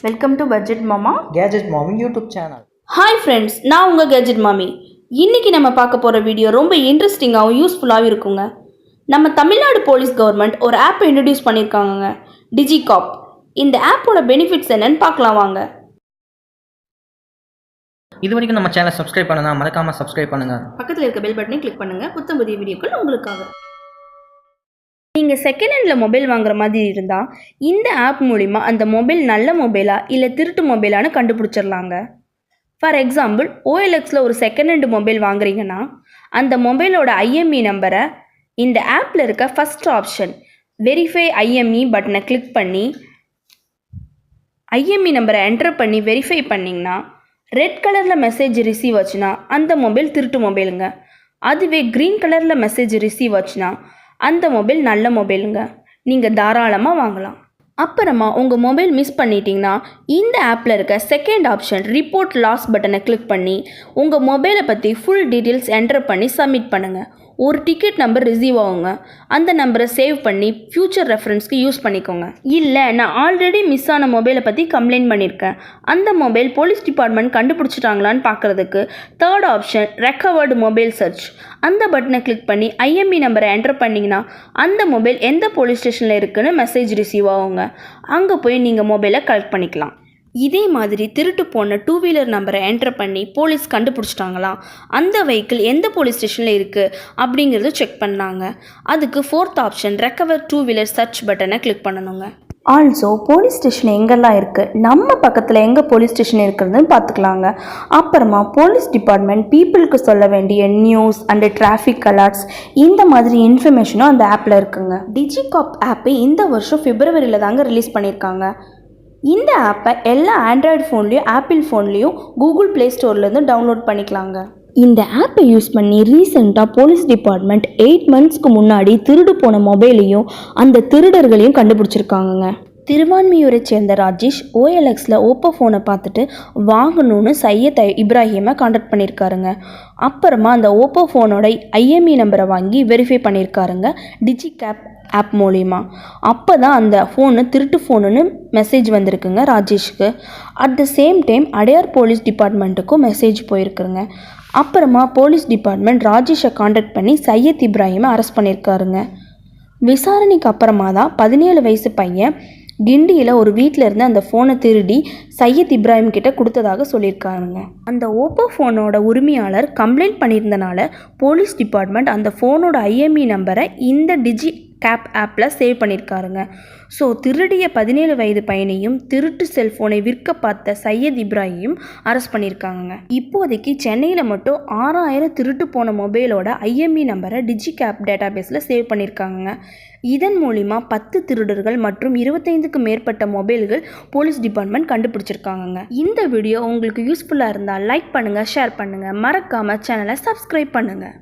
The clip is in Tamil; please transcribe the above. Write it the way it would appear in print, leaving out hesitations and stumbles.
வெல்கம் டு பட்ஜெட் மாமா Gadget Mami YouTube channel. Hi friends, நான் உங்கள் கேஜெட் மாமி. இன்றைக்கி நம்ம பார்க்க போகிற வீடியோ ரொம்ப இன்ட்ரெஸ்டிங்காகவும் யூஸ்ஃபுல்லாகவும் இருக்குங்க. நம்ம தமிழ்நாடு போலீஸ் கவர்மெண்ட் ஒரு ஆப்பை இன்ட்ரடியூஸ் பண்ணியிருக்காங்க, டிஜிகாப். இந்த ஆப்போட பெனிஃபிட்ஸ் என்னன்னு பார்க்கலாம் வாங்க. இது வரைக்கும் நம்ம சேனலை சப்ஸ்கிரைப் பண்ணனா மறக்காம சப்ஸ்கிரைப் பண்ணுங்க. பக்கத்தில் இருக்க பெல் பட்டனை கிளிக் பண்ணுங்க. புத்தம் புதிய வீடியோக்கள் உங்களுக்காக. நீங்கள் செகண்ட் ஹேண்டில் மொபைல் வாங்குற மாதிரி இருந்தால் இந்த ஆப் மூலிமா அந்த மொபைல் நல்ல மொபைலா இல்லை திருட்டு மொபைலான்னு கண்டுபிடிச்சிடலாங்க. ஃபார் எக்ஸாம்பிள், OLXல ஒரு செகண்ட் ஹேண்டு மொபைல் வாங்குறீங்கன்னா அந்த மொபைலோட IMEI நம்பரை இந்த ஆப்பில் இருக்க ஃபஸ்ட் ஆப்ஷன் வெரிஃபை IMEI பட்டனை கிளிக் பண்ணி IMEI நம்பரை என்டர் பண்ணி வெரிஃபை பண்ணிங்கன்னா ரெட் கலரில் மெசேஜ் ரிசீவ் ஆச்சுன்னா அந்த மொபைல் திருட்டு மொபைலுங்க. அதுவே க்ரீன் கலரில் மெசேஜ் ரிசீவ் ஆச்சுன்னா அந்த மொபைல் நல்ல மொபைலுங்க. நீங்கள் தாராளமாக வாங்கலாம். அப்புறமா உங்கள் மொபைல் மிஸ் பண்ணிட்டீங்கன்னா இந்த ஆப்பில் இருக்க செகண்ட் ஆப்ஷன் ரிப்போர்ட் லாஸ் பட்டனை கிளிக் பண்ணி உங்கள் மொபைலை பற்றி ஃபுல் டீட்டெயில்ஸ் என்டர் பண்ணி சப்மிட் பண்ணுங்கள். ஒரு டிக்கெட் நம்பர் ரிசீவ் ஆகுங்க. அந்த நம்பரை சேவ் பண்ணி ஃப்யூச்சர் ரெஃபரன்ஸ்க்கு யூஸ் பண்ணிக்கோங்க. இல்லை, நான் ஆல்ரெடி மிஸ் ஆன மொபைலை பற்றி கம்ப்ளைண்ட் பண்ணியிருக்கேன், அந்த மொபைல் போலீஸ் டிபார்ட்மெண்ட் கண்டுபிடிச்சிட்டாங்களான்னு பார்க்குறதுக்கு third option recovered mobile search, அந்த பட்டனை கிளிக் பண்ணி IMEI நம்பரை என்டர் பண்ணிங்கன்னா அந்த மொபைல் எந்த போலீஸ் ஸ்டேஷனில் இருக்குதுன்னு மெசேஜ் ரிசீவ் ஆகுங்க. அங்கே போய் நீங்கள் மொபைலை கலெக்ட் பண்ணிக்கலாம். இதே மாதிரி திருட்டு போன 2 வீலர் நம்பரை என்டர் பண்ணி போலீஸ் கண்டுபிடிச்சிட்டாங்களா, அந்த வெஹிக்கிள் எந்த போலீஸ் ஸ்டேஷனில் இருக்குது அப்படிங்கிறது செக் பண்ணாங்க. அதுக்கு fourth option recover 2 wheeler search பட்டனை கிளிக் பண்ணணுங்க. ஆல்சோ போலீஸ் ஸ்டேஷன் எங்கெல்லாம் இருக்குது, நம்ம பக்கத்தில் எங்கே போலீஸ் ஸ்டேஷன் இருக்கிறதுன்னு பார்த்துக்கலாங்க. அப்புறமா போலீஸ் டிபார்ட்மெண்ட் பீப்புளுக்கு சொல்ல வேண்டிய நியூஸ் அண்டு டிராஃபிக் அலர்ட்ஸ், இந்த மாதிரி இன்ஃபர்மேஷனும் அந்த ஆப்பில் இருக்குங்க. டிஜிகாப் ஆப்பு இந்த வருஷம் பிப்ரவரியில் தாங்க ரிலீஸ் பண்ணியிருக்காங்க. இந்த ஆப்பை எல்லா ஆண்ட்ராய்டு ஃபோன்லேயும் ஆப்பிள் ஃபோன்லேயும் கூகுள் ப்ளே ஸ்டோர்லேருந்து டவுன்லோட் பண்ணிக்கலாங்க. இந்த ஆப்பை யூஸ் பண்ணி ரீசெண்டாக போலீஸ் டிபார்ட்மெண்ட் 8 மந்த்ஸ்க்கு முன்னாடி திருடு போன மொபைலையும் அந்த திருடர்களையும் கண்டுபிடிச்சிருக்காங்கங்க. திருவான்மியூரை சேர்ந்த ராஜேஷ் OLXல ஓப்போ ஃபோனை பார்த்துட்டு வாங்கணும்னு சையத் இப்ராஹிமை கான்டாக்ட் பண்ணியிருக்காருங்க. அப்புறமா அந்த ஓப்போ ஃபோனோட IMEI நம்பரை வாங்கி வெரிஃபை பண்ணியிருக்காருங்க டிஜிகாப் ஆப் மூலிமா. அப்போ தான் அந்த ஃபோனு திருட்டு ஃபோனுன்னு மெசேஜ் வந்திருக்குங்க ராஜேஷ்க்கு. At the same time Adyar police டிபார்ட்மெண்ட்டுக்கும் மெசேஜ் போயிருக்குங்க. அப்புறமா போலீஸ் டிபார்ட்மெண்ட் ராஜேஷை கான்டாக்ட் பண்ணி சையத் இப்ராஹிமை அரெஸ்ட் பண்ணியிருக்காருங்க. விசாரணைக்கு அப்புறமா தான் 17 வயசு பையன் கிண்டியில் ஒரு வீட்டில் இருந்து அந்த ஃபோனை திருடி சையத் இப்ராஹிம் கிட்ட கொடுத்ததாக சொல்லியிருக்காருங்க. அந்த ஓப்போ ஃபோனோட உரிமையாளர் கம்ப்ளைண்ட் பண்ணியிருந்தனால போலீஸ் டிபார்ட்மெண்ட் அந்த ஃபோனோட IMEI நம்பரை இந்த டிஜிகாப் ஆப்பில் சேவ் பண்ணியிருக்காருங்க. ஸோ திருடிய 17 வயது பையனையும் திருட்டு செல்ஃபோனை விற்க பார்த்த சையத் இப்ராஹிம் அரெஸ்ட் பண்ணியிருக்காங்க. இப்போதைக்கு சென்னையில் மட்டும் 6000 திருட்டு போன மொபைலோட IMEI நம்பரை டிஜிகாப் டேட்டாபேஸில் சேவ் பண்ணியிருக்காங்க. இதன் மூலிமா 10 திருடர்கள் மற்றும் 25க்கு மேற்பட்ட மொபைல்கள் போலீஸ் டிபார்ட்மெண்ட் கண்டுபிடிச்சிருக்காங்க. இந்த வீடியோ உங்களுக்கு யூஸ்ஃபுல்லாக இருந்தால் லைக் பண்ணுங்கள், ஷேர் பண்ணுங்கள், மறக்காமல் சேனலை சப்ஸ்கிரைப் பண்ணுங்கள்.